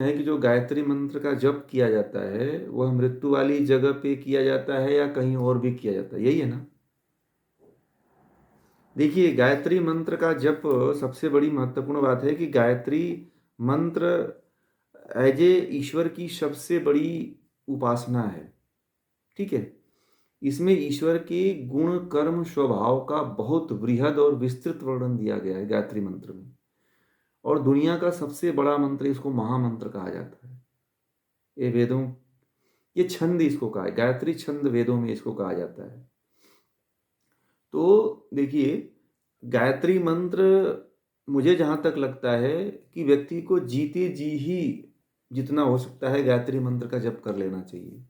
है कि जो गायत्री मंत्र का जप किया जाता है, वह मृत्यु वाली जगह पे किया जाता है या कहीं और भी किया जाता है, यही है ना? देखिए, गायत्री मंत्र का जप सबसे बड़ी महत्वपूर्ण बात है कि गायत्री मंत्र एज ए ईश्वर की सबसे बड़ी उपासना है, ठीक है? इसमें ईश्वर के गुण, कर्म, स्वभाव का बहुत बृहद और विस्तृत वर्णन दिया गया है गायत्री मंत्र में। और दुनिया का सबसे बड़ा मंत्र, इसको महामंत्र कहा जाता है। ये वेदों ये छंद इसको कहा है, गायत्री छंद वेदों में इसको कहा जाता है। तो देखिए, गायत्री मंत्र मुझे जहाँ तक लगता है कि व्यक्ति को जीते जी ही जितना हो सकता है गायत्री मंत्र का जप कर लेना चाहिए।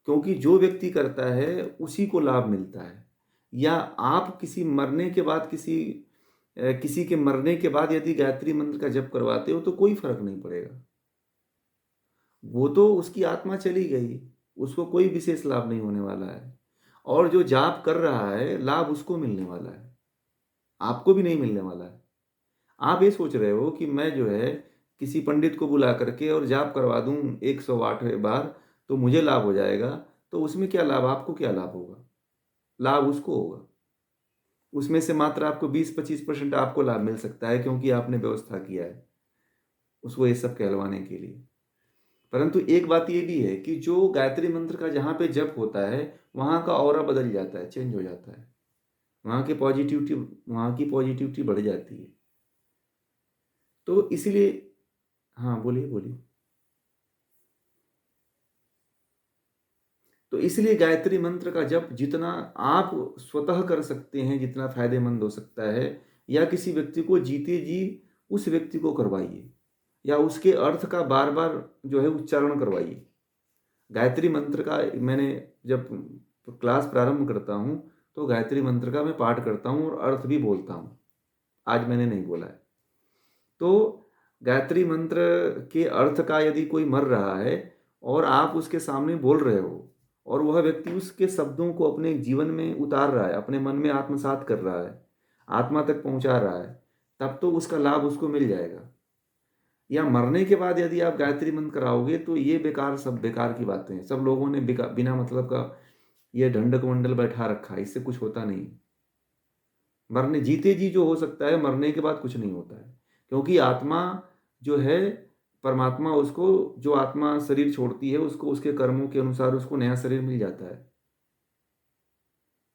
क्योंकि जो व्यक्ति करता है उसी को लाभ मिलता है। या आप किसी मरने के बाद किसी के मरने के बाद यदि गायत्री मंत्र का जप करवाते हो तो कोई फर्क नहीं पड़ेगा। वो तो उसकी आत्मा चली गई, उसको कोई विशेष लाभ नहीं होने वाला है। और जो जाप कर रहा है लाभ उसको मिलने वाला है, आपको भी नहीं मिलने वाला है। आप ये सोच रहे हो कि मैं जो है किसी पंडित को बुला करके और जाप करवा दूं 108वें बार तो मुझे लाभ हो जाएगा। तो उसमें क्या लाभ, आपको क्या लाभ होगा? लाभ उसको होगा। उसमें से मात्र आपको 20-25% आपको लाभ मिल सकता है, क्योंकि आपने व्यवस्था किया है उसको ये सब कहलवाने के लिए। परंतु एक बात ये भी है कि जो गायत्री मंत्र का जहाँ पे जप होता है वहाँ का ऑरा बदल जाता है, चेंज हो जाता है। वहाँ की पॉजिटिविटी बढ़ जाती है। तो इसीलिए, हाँ बोलिए बोलिए। तो इसलिए गायत्री मंत्र का जप जितना आप स्वतः कर सकते हैं, जितना फायदेमंद हो सकता है, या किसी व्यक्ति को जीते जी उस व्यक्ति को करवाइए, या उसके अर्थ का बार बार जो है उच्चारण करवाइए। गायत्री मंत्र का मैंने जब क्लास प्रारंभ करता हूँ तो गायत्री मंत्र का मैं पाठ करता हूँ और अर्थ भी बोलता हूँ। आज मैंने नहीं बोला है। तो गायत्री मंत्र के अर्थ का यदि कोई मर रहा है और आप उसके सामने बोल रहे हो और वह व्यक्ति उसके शब्दों को अपने जीवन में उतार रहा है, अपने मन में आत्मसात कर रहा है, आत्मा तक पहुंचा रहा है, तब तो उसका लाभ उसको मिल जाएगा। या मरने के बाद यदि आप गायत्री मंत्र कराओगे तो ये बेकार, सब बेकार की बातें हैं। सब लोगों ने बिना मतलब का ये ढंढक मंडल बैठा रखा है, इससे कुछ होता नहीं। मरने जीते जी जो हो सकता है, मरने के बाद कुछ नहीं होता है। क्योंकि आत्मा जो है, परमात्मा उसको, जो आत्मा शरीर छोड़ती है उसको उसके कर्मों के अनुसार उसको नया शरीर मिल जाता है।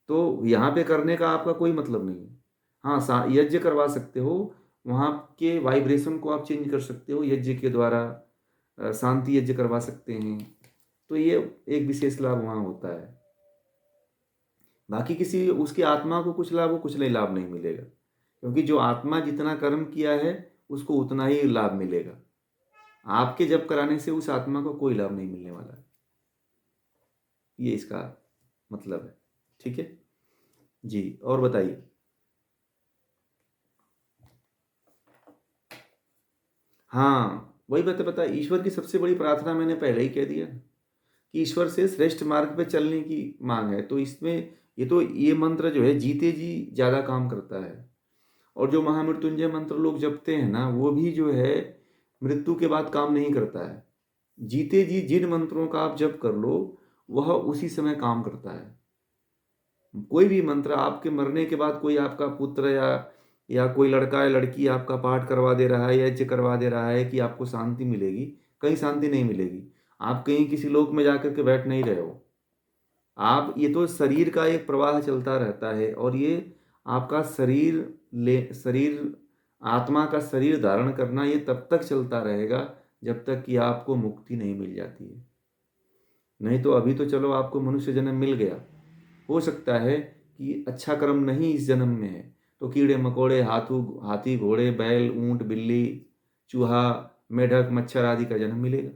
तो यहाँ पे करने का आपका कोई मतलब नहीं है। हाँ, यज्ञ करवा सकते हो, वहाँ के वाइब्रेशन को आप चेंज कर सकते हो यज्ञ के द्वारा। शांति यज्ञ करवा सकते हैं। तो ये एक विशेष लाभ वहाँ होता है। बाकी किसी उसकी आत्मा को कुछ लाभ हो, कुछ नहीं, लाभ नहीं मिलेगा। क्योंकि जो आत्मा जितना कर्म किया है उसको उतना ही लाभ मिलेगा। आपके जप कराने से उस आत्मा को कोई लाभ नहीं मिलने वाला है। ये इसका मतलब है। ठीक है जी, और बताइए। हाँ, वही बता ईश्वर की सबसे बड़ी प्रार्थना मैंने पहले ही कह दिया कि ईश्वर से श्रेष्ठ मार्ग पे चलने की मांग है। तो इसमें ये मंत्र जो है जीते जी ज़्यादा काम करता है। और जो महामृत्युंजय मंत्र लोग जपते हैं ना, वो भी जो है मृत्यु के बाद काम नहीं करता है। जीते जी जिन मंत्रों का आप जप कर लो वह उसी समय काम करता है। कोई भी मंत्र आपके मरने के बाद कोई आपका पुत्र या कोई लड़का या लड़की आपका पाठ करवा दे रहा है, यज्ञ करवा दे रहा है कि आपको शांति मिलेगी, कहीं शांति नहीं मिलेगी। आप कहीं किसी लोक में जाकर के बैठ नहीं रहे हो। आप, ये तो शरीर का एक प्रवाह चलता रहता है, और ये आपका शरीर, आत्मा का शरीर धारण करना ये तब तक चलता रहेगा जब तक कि आपको मुक्ति नहीं मिल जाती है। नहीं तो अभी तो चलो आपको मनुष्य जन्म मिल गया, हो सकता है कि अच्छा कर्म नहीं इस जन्म में है तो कीड़े मकोड़े, हाथी घोड़े बैल ऊंट बिल्ली चूहा मेढक मच्छर आदि का जन्म मिलेगा।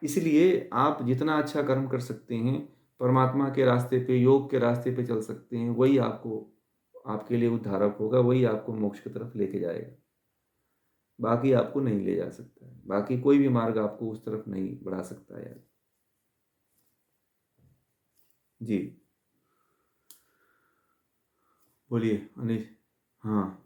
इसलिए आप जितना अच्छा कर्म कर सकते हैं, परमात्मा के रास्ते पे, योग के रास्ते पे चल सकते हैं, वही आपको, आपके लिए उद्धारक होगा, वही आपको मोक्ष की तरफ लेके जाएगा। बाकी आपको नहीं ले जा सकता है, बाकी कोई भी मार्ग आपको उस तरफ नहीं बढ़ा सकता है। जी बोलिए अनिल। हाँ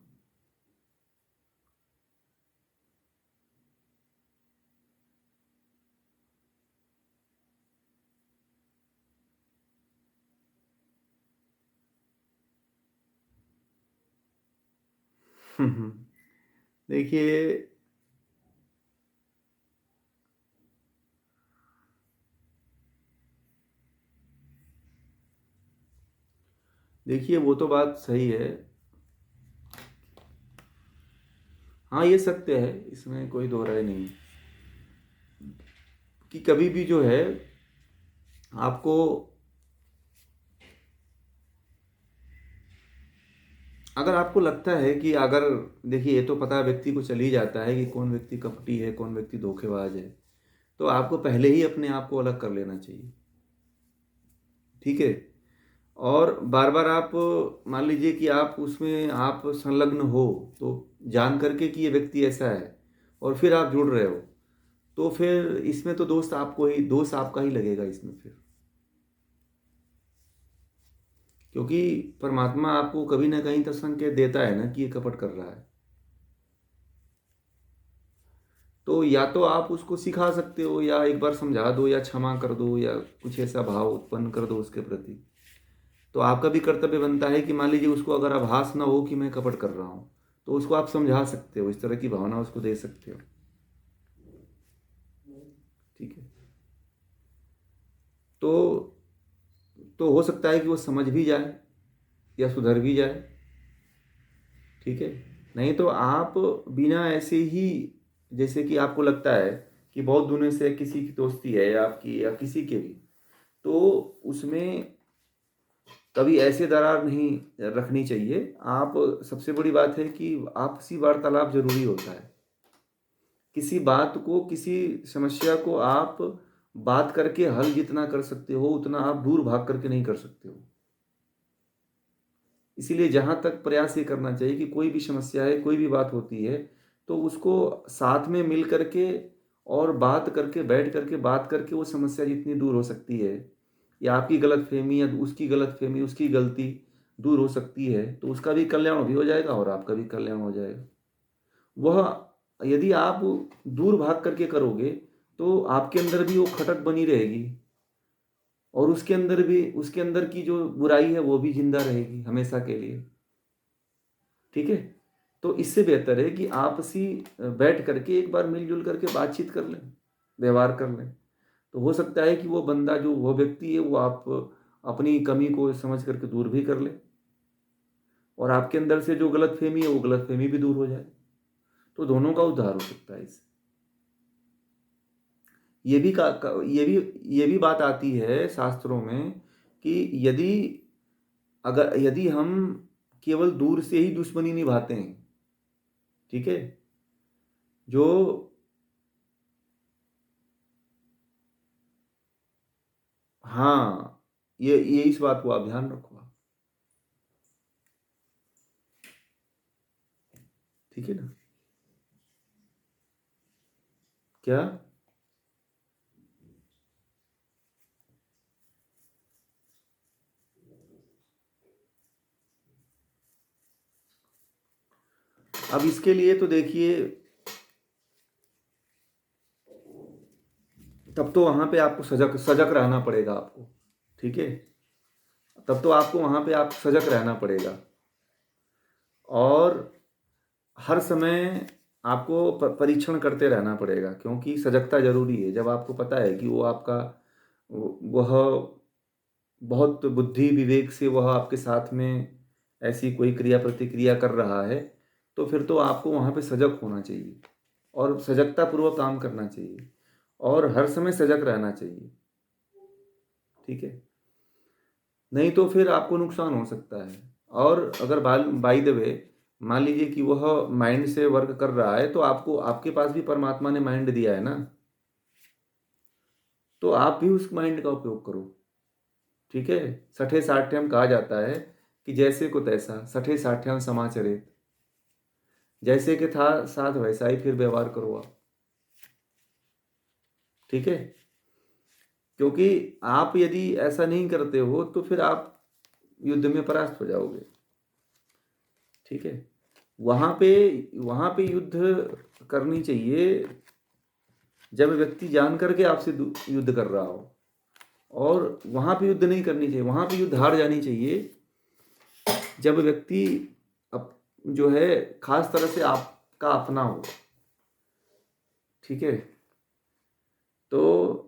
देखिए, वो तो बात सही है। हाँ, ये सत्य है, इसमें कोई दो राय नहीं कि कभी भी जो है आपको, अगर आपको लगता है कि अगर, देखिए ये तो पता व्यक्ति को चल ही जाता है कि कौन व्यक्ति कपटी है, कौन व्यक्ति धोखेबाज है, तो आपको पहले ही अपने आप को अलग कर लेना चाहिए। ठीक है। और बार बार आप मान लीजिए कि आप उसमें आप संलग्न हो, तो जान करके कि ये व्यक्ति ऐसा है और फिर आप जुड़ रहे हो, तो फिर इसमें तो दोस्त आपका ही लगेगा इसमें फिर, क्योंकि परमात्मा आपको कभी ना कहीं तो संकेत देता है ना कि ये कपट कर रहा है। तो या तो आप उसको सिखा सकते हो, या एक बार समझा दो, या क्षमा कर दो, या कुछ ऐसा भाव उत्पन्न कर दो उसके प्रति। तो आपका भी कर्तव्य बनता है कि मान लीजिए उसको अगर आभास ना हो कि मैं कपट कर रहा हूँ, तो उसको आप समझा सकते हो, इस तरह की भावना उसको दे सकते हो। ठीक है। तो हो सकता है कि वो समझ भी जाए या सुधर भी जाए। ठीक है। नहीं तो आप बिना ऐसे ही, जैसे कि आपको लगता है कि बहुत दिनों से किसी की दोस्ती है या आपकी या किसी के भी, तो उसमें कभी ऐसे दरार नहीं रखनी चाहिए। आप, सबसे बड़ी बात है कि आपसी वार्तालाप जरूरी होता है। किसी बात को, किसी समस्या को आप बात करके हल जितना कर सकते हो, उतना आप दूर भाग करके नहीं कर सकते हो। इसीलिए जहां तक प्रयास ये करना चाहिए कि कोई भी समस्या है, कोई भी बात होती है, तो उसको साथ में मिल करके और बात करके, बैठ करके बात करके वो समस्या जितनी दूर हो सकती है, या आपकी गलतफहमी या उसकी गलतफहमी, उसकी गलती दूर हो सकती है, तो उसका भी कल्याण भी हो जाएगा और आपका भी कल्याण हो जाएगा। वह, यदि आप दूर भाग करके करोगे, तो आपके अंदर भी वो खटक बनी रहेगी, और उसके अंदर की जो बुराई है वो भी जिंदा रहेगी हमेशा के लिए। ठीक है। तो इससे बेहतर है कि आपसी बैठ करके एक बार मिलजुल करके बातचीत कर लें, व्यवहार कर लें। तो हो सकता है कि वो बंदा, जो वो व्यक्ति है, वो आप अपनी कमी को समझ करके दूर भी कर ले, और आपके अंदर से जो गलतफहमी है वो गलतफहमी भी दूर हो जाए। तो दोनों का उद्धार हो सकता है इससे। ये भी ये भी बात आती है शास्त्रों में कि यदि हम केवल दूर से ही दुश्मनी निभाते हैं, ठीक है, जो, हाँ, ये इस बात को आप ध्यान रखो आप। ठीक है ना? क्या? अब इसके लिए तो देखिए, तब तो वहां पे आपको सजग सजग रहना पड़ेगा आपको। ठीक है। तब तो आपको वहां पे आप सजग रहना पड़ेगा, और हर समय आपको परीक्षण करते रहना पड़ेगा, क्योंकि सजगता जरूरी है। जब आपको पता है कि वो आपका, वह बहुत बुद्धि विवेक से वह आपके साथ में ऐसी कोई क्रिया प्रतिक्रिया कर रहा है, तो फिर तो आपको वहाँ पे सजग होना चाहिए, और सजगता पूर्वक काम करना चाहिए, और हर समय सजग रहना चाहिए। ठीक है। नहीं तो फिर आपको नुकसान हो सकता है। और अगर बाई द वे, मान लीजिए कि वह माइंड से वर्क कर रहा है, तो आपको, आपके पास भी परमात्मा ने माइंड दिया है ना, तो आप भी उस माइंड का उपयोग करो। ठीक है। सठे साठ्यम कहा जाता है कि जैसे को तैसा, सठे साठ्यम समाचरित, जैसे कि था साथ वैसा ही फिर व्यवहार करो आप। ठीक है। क्योंकि आप यदि ऐसा नहीं करते हो, तो फिर आप युद्ध में परास्त हो जाओगे। ठीक है। वहां पे वहां पे युद्ध करनी चाहिए जब व्यक्ति जान करके आपसे युद्ध कर रहा हो, और वहां पे युद्ध नहीं करनी चाहिए, वहां पे युद्ध हार जानी चाहिए जब व्यक्ति जो है खास तरह से आपका अपना हो। ठीक है, तो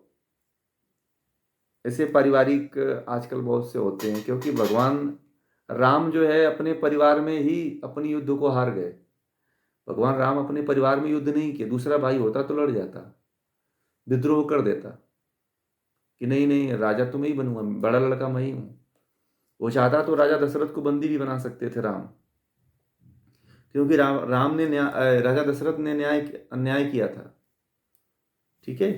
ऐसे पारिवारिक आजकल बहुत से होते हैं, क्योंकि भगवान राम जो है अपने परिवार में ही अपने युद्ध को हार गए। भगवान राम अपने परिवार में युद्ध नहीं किए, दूसरा भाई होता तो लड़ जाता, विद्रोह कर देता कि नहीं नहीं राजा तो मैं ही बनूंगा, बड़ा लड़का मैं ही हूँ। वो चाहता तो राजा दशरथ को बंदी भी बना सकते थे राम, क्योंकि राम ने राजा दशरथ ने अन्याय किया था। ठीक है,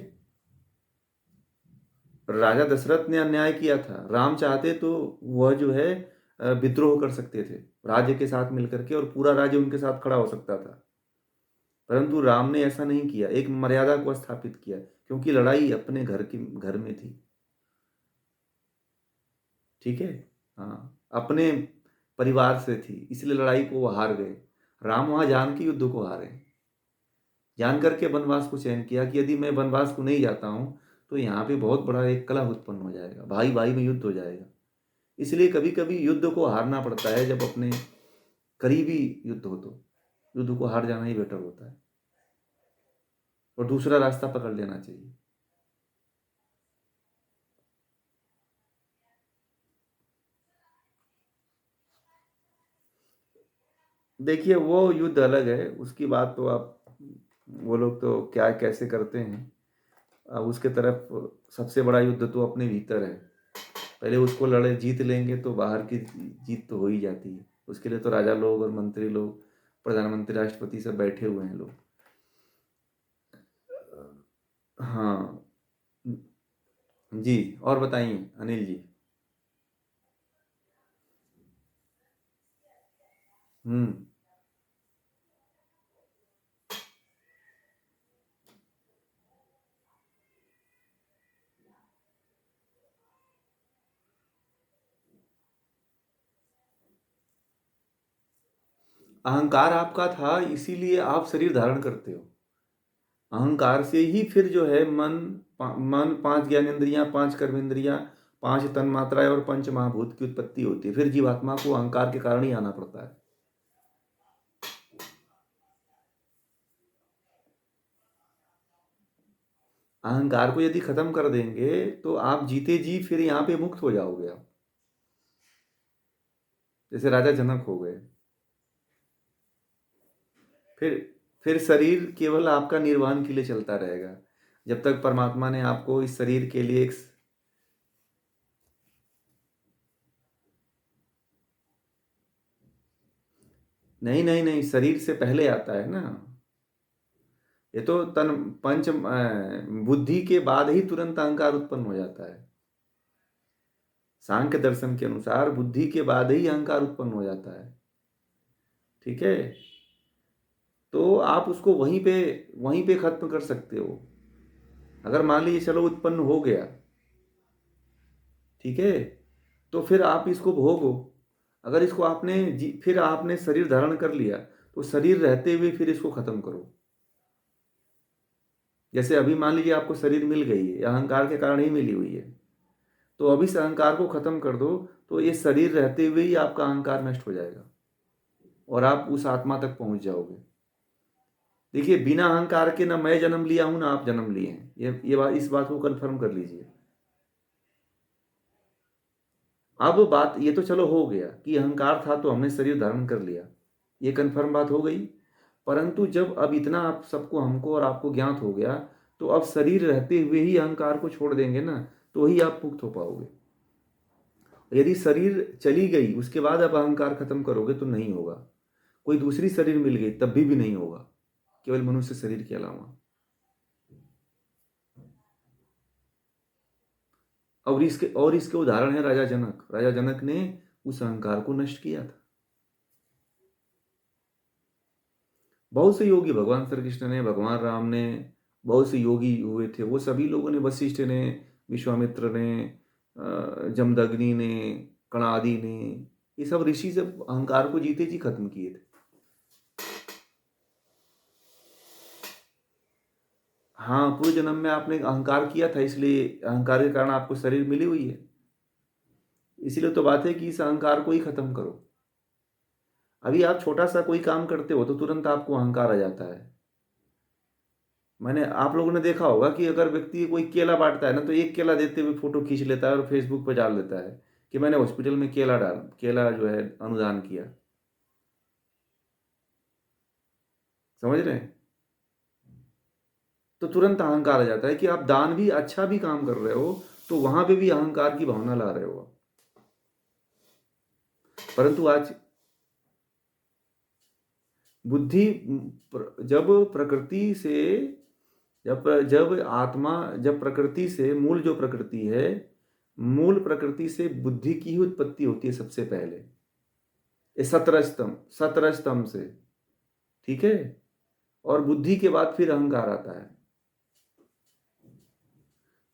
राजा दशरथ ने अन्याय किया था, राम चाहते तो वह जो है विद्रोह कर सकते थे राज्य के साथ मिलकर के, और पूरा राज्य उनके साथ खड़ा हो सकता था। परंतु राम ने ऐसा नहीं किया, एक मर्यादा को स्थापित किया, क्योंकि लड़ाई अपने घर में थी। ठीक है, हाँ, अपने परिवार से थी, इसलिए लड़ाई को वो हार गए। राम वहां जान के युद्ध को हारे, जान करके वनवास को चयन किया कि यदि मैं वनवास को नहीं जाता हूं तो यहाँ पे बहुत बड़ा एक कलह उत्पन्न हो जाएगा, भाई भाई में युद्ध हो जाएगा। इसलिए कभी कभी युद्ध को हारना पड़ता है, जब अपने करीबी युद्ध हो तो युद्ध को हार जाना ही बेटर होता है, और दूसरा रास्ता पकड़ लेना चाहिए। देखिए वो युद्ध अलग है, उसकी बात तो आप, वो लोग तो क्या कैसे करते हैं, अब उसके तरफ सबसे बड़ा युद्ध तो अपने भीतर है। पहले उसको लड़े जीत लेंगे तो बाहर की जीत तो हो ही जाती है। उसके लिए तो राजा लोग और मंत्री लोग, प्रधानमंत्री, राष्ट्रपति सब बैठे हुए हैं लोग। हाँ जी, और बताइए अनिल जी। हम्म। अहंकार आपका था, इसीलिए आप शरीर धारण करते हो। अहंकार से ही फिर जो है मन, पांच ज्ञानेंद्रियां, पांच कर्मेंद्रियां, पांच तन्मात्राएं और पंच महाभूत की उत्पत्ति होती है। फिर जीवात्मा को अहंकार के कारण ही आना पड़ता है। अहंकार को यदि खत्म कर देंगे तो आप जीते जी फिर यहाँ पे मुक्त हो जाओगे आप, जैसे राजा जनक हो गए। फिर फिर शरीर केवल आपका निर्वाण के लिए चलता रहेगा, जब तक परमात्मा ने आपको इस शरीर के लिए एक, नहीं नहीं नहीं, शरीर से पहले आता है ना। ये तो तन पंच बुद्धि के बाद ही तुरंत अहंकार उत्पन्न हो जाता है। सांख्य दर्शन के अनुसार बुद्धि के बाद ही अहंकार उत्पन्न हो जाता है। ठीक है, तो आप उसको वहीं पे खत्म कर सकते हो। अगर मान लीजिए चलो उत्पन्न हो गया, ठीक है, तो फिर आप इसको भोगो। अगर इसको फिर आपने शरीर धारण कर लिया, तो शरीर रहते हुए फिर इसको खत्म करो। जैसे अभी मान लीजिए आपको शरीर मिल गई है, अहंकार के कारण ही मिली हुई है, तो अब इस अहंकार को खत्म कर दो, तो ये शरीर रहते हुए ही आपका अहंकार नष्ट हो जाएगा और आप उस आत्मा तक पहुंच जाओगे। देखिए बिना अहंकार के ना मैं जन्म लिया हूं ना आप जन्म लिए हैं, ये बात, इस बात को कंफर्म कर लीजिए। अब बात ये तो चलो हो गया कि अहंकार था तो हमने शरीर धारण कर लिया, ये कंफर्म बात हो गई। परंतु जब अब इतना आप सबको, हमको और आपको ज्ञात हो गया, तो अब शरीर रहते हुए ही अहंकार को छोड़ देंगे ना, तो ही आप मुक्त हो पाओगे। यदि शरीर चली गई उसके बाद आप अहंकार खत्म करोगे तो नहीं होगा। कोई दूसरी शरीर मिल गई तब भी नहीं होगा, केवल मनुष्य शरीर के अलावा। और इसके उदाहरण है राजा जनक। राजा जनक ने उस अहंकार को नष्ट किया था। बहुत से योगी, भगवान श्री कृष्ण ने, भगवान राम ने, बहुत से योगी हुए थे, वो सभी लोगों ने, वशिष्ठ ने, विश्वामित्र ने, जमदग्नि ने, कणादि ने, ये सब ऋषि सब अहंकार को जीते जी खत्म किए थे। हाँ, पूर्व जन्म में आपने अहंकार किया था, इसलिए अहंकार के कारण आपको शरीर मिली हुई है। इसीलिए तो बात है कि इस अहंकार को ही खत्म करो। अभी आप छोटा सा कोई काम करते हो तो तुरंत आपको अहंकार आ जाता है। मैंने आप लोगों ने देखा होगा कि अगर व्यक्ति कोई केला बांटता है ना, तो एक केला देते हुए फोटो खींच लेता है और फेसबुक पर डाल देता है कि मैंने हॉस्पिटल में केला जो है अनुदान किया। समझ रहे हैं? तो तुरंत अहंकार आ जाता है कि आप दान भी अच्छा भी काम कर रहे हो, तो वहां पे भी अहंकार की भावना ला रहे हो आप। परंतु आज बुद्धि जब प्रकृति से जब आत्मा जब प्रकृति से मूल जो प्रकृति है, मूल प्रकृति से बुद्धि की ही उत्पत्ति होती है सबसे पहले, ये 17 स्तंभ से। ठीक है? और बुद्धि के बाद फिर अहंकार आता है।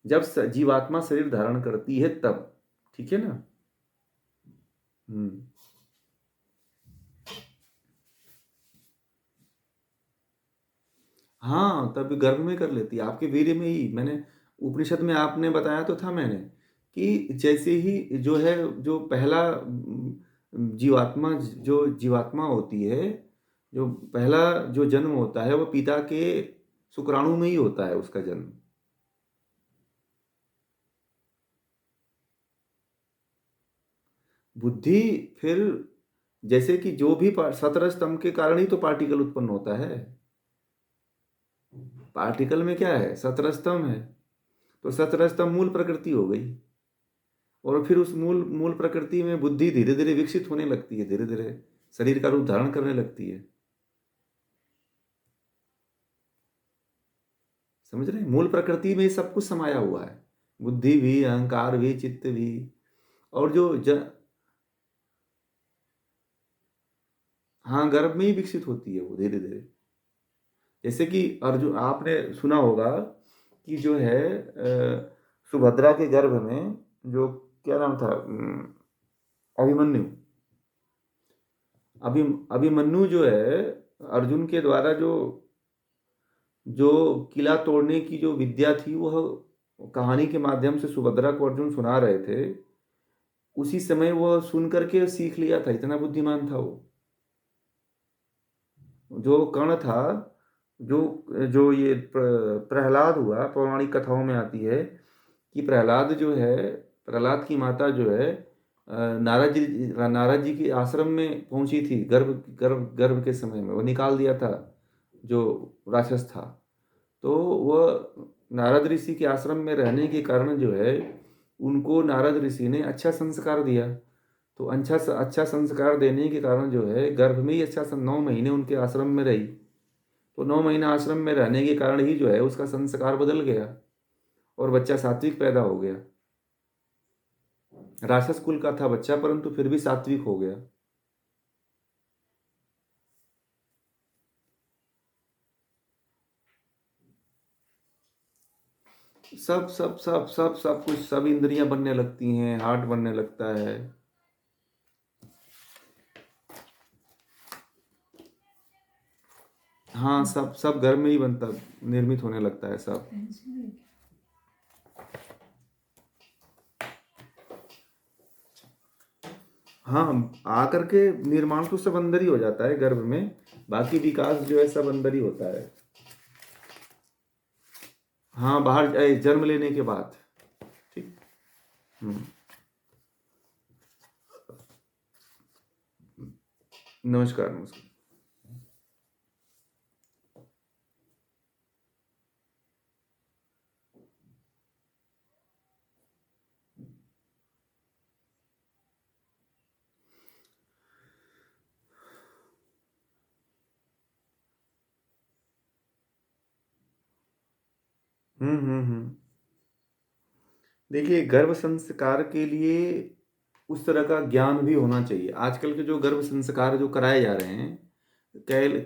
जब जीवात्मा शरीर धारण करती है तब। ठीक है ना? हम्म। हाँ, तब गर्भ में कर लेती है, आपके वीर्य में ही। मैंने उपनिषद में आपने बताया तो था मैंने कि जैसे ही जो है, जो पहला जीवात्मा होती है, जो पहला जो जन्म होता है वो पिता के शुक्राणु में ही होता है उसका जन्म। बुद्धि फिर जैसे कि जो भी 17 स्तंभ के कारण ही तो पार्टिकल उत्पन्न होता है। पार्टिकल में क्या है? 17 स्तंभ है। तो 17 स्तंभ मूल प्रकृति हो गई, और फिर उस मूल मूल प्रकृति में बुद्धि धीरे धीरे विकसित होने लगती है, धीरे धीरे शरीर का रूप धारण करने लगती है। समझ रहे हैं? मूल प्रकृति में सब कुछ समाया हुआ है, बुद्धि भी, अहंकार भी, चित्त भी। और हाँ, गर्भ में ही विकसित होती है वो धीरे धीरे। जैसे कि अर्जुन, आपने सुना होगा कि जो है सुभद्रा के गर्भ में जो, क्या नाम था, अभिमन्यु। अभिमन्यु जो है, अर्जुन के द्वारा जो जो किला तोड़ने की जो विद्या थी, वह कहानी के माध्यम से सुभद्रा को अर्जुन सुना रहे थे। उसी समय वह सुन करके सीख लिया था, इतना बुद्धिमान था वो। जो कर्ण था, जो जो ये प्रहलाद हुआ, पौराणिक कथाओं में आती है कि प्रहलाद जो है, प्रहलाद की माता जो है नारद जी के आश्रम में पहुंची थी, गर्भ गर्भ गर्भ के समय में वो निकाल दिया था जो राक्षस था। तो वह नारद ऋषि के आश्रम में रहने के कारण जो है, उनको नारद ऋषि ने अच्छा संस्कार दिया। तो अच्छा संस्कार देने के कारण जो है, गर्भ में ही 9 महीने उनके आश्रम में रही। तो 9 महीने आश्रम में रहने के कारण ही जो है उसका संस्कार बदल गया, और बच्चा सात्विक पैदा हो गया। राक्षस कुल का था बच्चा, परंतु फिर भी सात्विक हो गया। सब सब सब सब सब कुछ, सब इंद्रियां बनने लगती हैं, हार्ट बनने लगता है। हाँ, सब सब घर में ही बनता, निर्मित होने लगता है सब। हाँ, आकर के निर्माण तो सब अंदर ही हो जाता है गर्भ में, बाकी विकास जो है सब अंदर ही होता है। हाँ, बाहर जन्म लेने के बाद। ठीक। हम्म। नमस्कार नमस्कार। हम्म। देखिए, गर्भ संस्कार के लिए उस तरह का ज्ञान भी होना चाहिए। आजकल के जो गर्भ संस्कार जो कराए जा रहे हैं,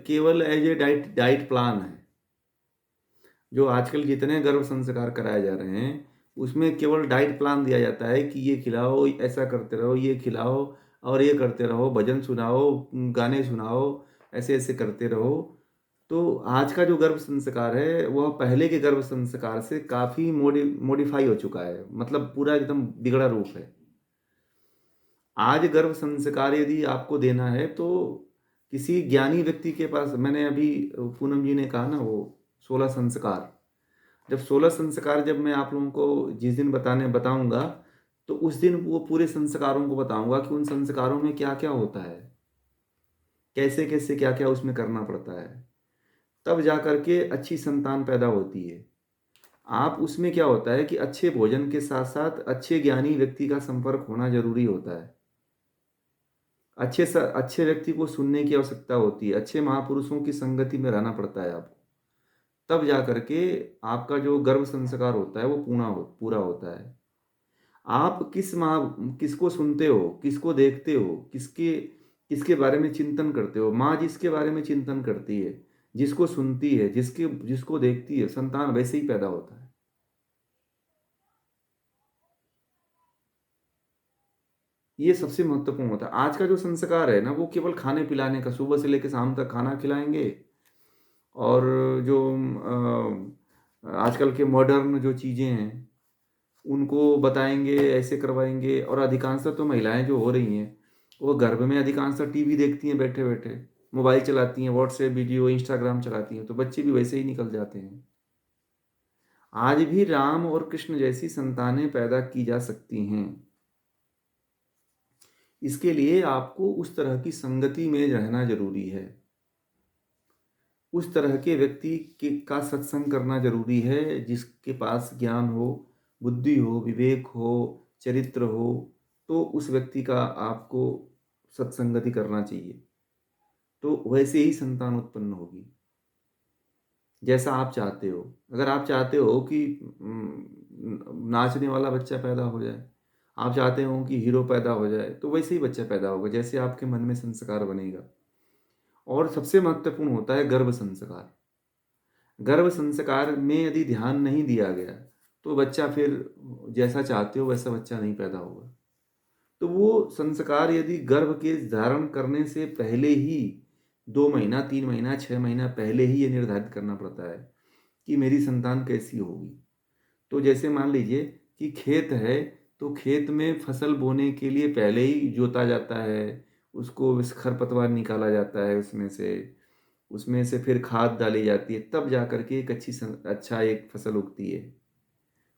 केवल as a diet diet plan है। जो आजकल जितने गर्भ संस्कार कराए जा रहे हैं, उसमें केवल डाइट प्लान दिया जाता है कि ये खिलाओ, ऐसा करते रहो, ये खिलाओ और ये करते रहो, भजन सुनाओ, गाने सुनाओ, ऐसे ऐसे करते रहो। तो आज का जो गर्भ संस्कार है, वह पहले के गर्भ संस्कार से काफ़ी मॉडिफाई हो चुका है, मतलब पूरा एकदम बिगड़ा रूप है। आज गर्भ संस्कार यदि आपको देना है, तो किसी ज्ञानी व्यक्ति के पास, मैंने अभी पूनम जी ने कहा ना वो 16 संस्कार, जब 16 संस्कार जब मैं आप लोगों को जिस दिन बताऊंगा, तो उस दिन वो पूरे संस्कारों को बताऊंगा कि उन संस्कारों में क्या क्या होता है, कैसे कैसे क्या क्या उसमें करना पड़ता है, तब जा करके अच्छी संतान पैदा होती है। आप उसमें क्या होता है कि अच्छे भोजन के साथ साथ अच्छे ज्ञानी व्यक्ति का संपर्क होना जरूरी होता है। अच्छे व्यक्ति को सुनने की आवश्यकता होती है, अच्छे महापुरुषों की संगति में रहना पड़ता है आपको, तब जा करके आपका जो गर्भ संस्कार होता है वो पूरा होता है। आप किसको सुनते हो, किसको देखते हो, किसके किसके बारे में चिंतन करते हो। माँ जिसके बारे में चिंतन करती है, जिसको सुनती है, जिसको देखती है, संतान वैसे ही पैदा होता है। ये सबसे महत्वपूर्ण होता है। आज का जो संस्कार है ना, वो केवल खाने पिलाने का, सुबह से लेकर शाम तक खाना खिलाएंगे, और जो आजकल के मॉडर्न जो चीज़ें हैं उनको बताएंगे, ऐसे करवाएंगे। और अधिकांशतः तो महिलाएं जो हो रही हैं, वो गर्भ में अधिकांशतः टीवी देखती हैं, बैठे बैठे मोबाइल चलाती हैं, व्हाट्सएप वीडियो इंस्टाग्राम चलाती हैं, तो बच्चे भी वैसे ही निकल जाते हैं। आज भी राम और कृष्ण जैसी संतानें पैदा की जा सकती हैं। इसके लिए आपको उस तरह की संगति में रहना जरूरी है, उस तरह के व्यक्ति का सत्संग करना जरूरी है, जिसके पास ज्ञान हो, बुद्धि हो, विवेक हो, चरित्र हो। तो उस व्यक्ति का आपको सत्संगति करना चाहिए, तो वैसे ही संतान उत्पन्न होगी जैसा आप चाहते हो। अगर आप चाहते हो कि नाचने वाला बच्चा पैदा हो जाए, आप चाहते हो कि हीरो पैदा हो जाए, तो वैसे ही बच्चा पैदा होगा जैसे आपके मन में संस्कार बनेगा। और सबसे महत्वपूर्ण होता है गर्भ संस्कार। गर्भ संस्कार में यदि ध्यान नहीं दिया गया, तो बच्चा फिर जैसा चाहते हो वैसा बच्चा नहीं पैदा होगा। तो वो संस्कार यदि गर्भ के धारण करने से पहले ही 2 महीना, 3 महीना, 6 महीना पहले ही ये निर्धारित करना पड़ता है कि मेरी संतान कैसी होगी। तो जैसे मान लीजिए कि खेत है, तो खेत में फसल बोने के लिए पहले ही जोता जाता है, उसको खरपतवार निकाला जाता है, उसमें से फिर खाद डाली जाती है, तब जा करके एक अच्छा एक फसल उगती है।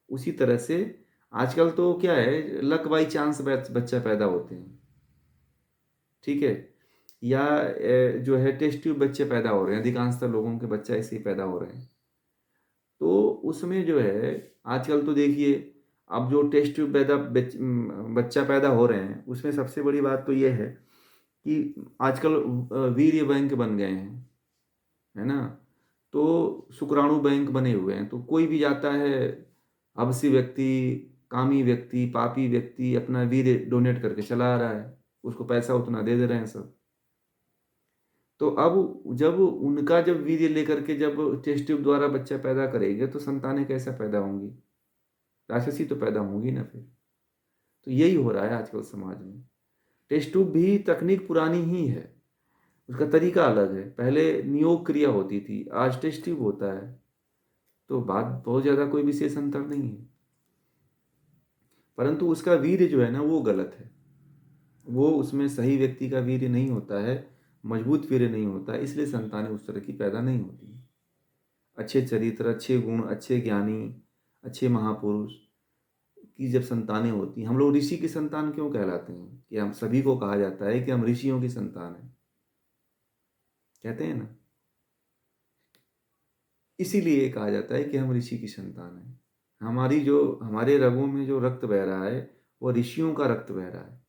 उसी तरह से आजकल तो क्या है, लक बाई चांस बच्चा पैदा होते हैं, ठीक है, या जो है टेस्ट ट्यूब बच्चे पैदा हो रहे हैं, अधिकांशतः लोगों के बच्चे ऐसे ही पैदा हो रहे हैं। तो उसमें जो है आजकल तो देखिए, अब जो टेस्ट ट्यूब बच्चा पैदा हो रहे हैं, उसमें सबसे बड़ी बात तो यह है कि आजकल वीर्य बैंक बन गए हैं, है ना। तो शुक्राणु बैंक बने हुए हैं, तो कोई भी जाता है, अबसी व्यक्ति, कामी व्यक्ति, पापी व्यक्ति अपना वीर्य डोनेट करके चला आ रहा है, उसको पैसा उतना दे दे रहे हैं सब। तो अब जब वीर्य लेकर के जब टेस्ट ट्यूब द्वारा बच्चा पैदा करेंगे, तो संतानें कैसा पैदा होंगी, राक्षसी तो पैदा होंगी ना फिर। तो यही हो रहा है आजकल समाज में। टेस्ट ट्यूब भी तकनीक पुरानी ही है, उसका तरीका अलग है। पहले नियोग क्रिया होती थी, आज टेस्ट ट्यूब होता है, तो बात बहुत ज़्यादा कोई विशेष अंतर नहीं है। परंतु उसका वीर्य जो है ना, वो गलत है, वो उसमें सही व्यक्ति का वीर्य नहीं होता है, मजबूत वीर्य नहीं होता है, इसलिए संतानें उस तरह की पैदा नहीं होती। अच्छे चरित्र, अच्छे गुण, अच्छे ज्ञानी, अच्छे महापुरुष की जब संतानें होती हैं, हम लोग ऋषि की संतान क्यों कहलाते हैं, कि हम सभी को कहा जाता है कि हम ऋषियों की संतान हैं, कहते हैं ना, इसीलिए कहा जाता है कि हम ऋषि की संतान हैं। हमारे रगों में जो रक्त बह रहा है, वो ऋषियों का रक्त बह रहा है।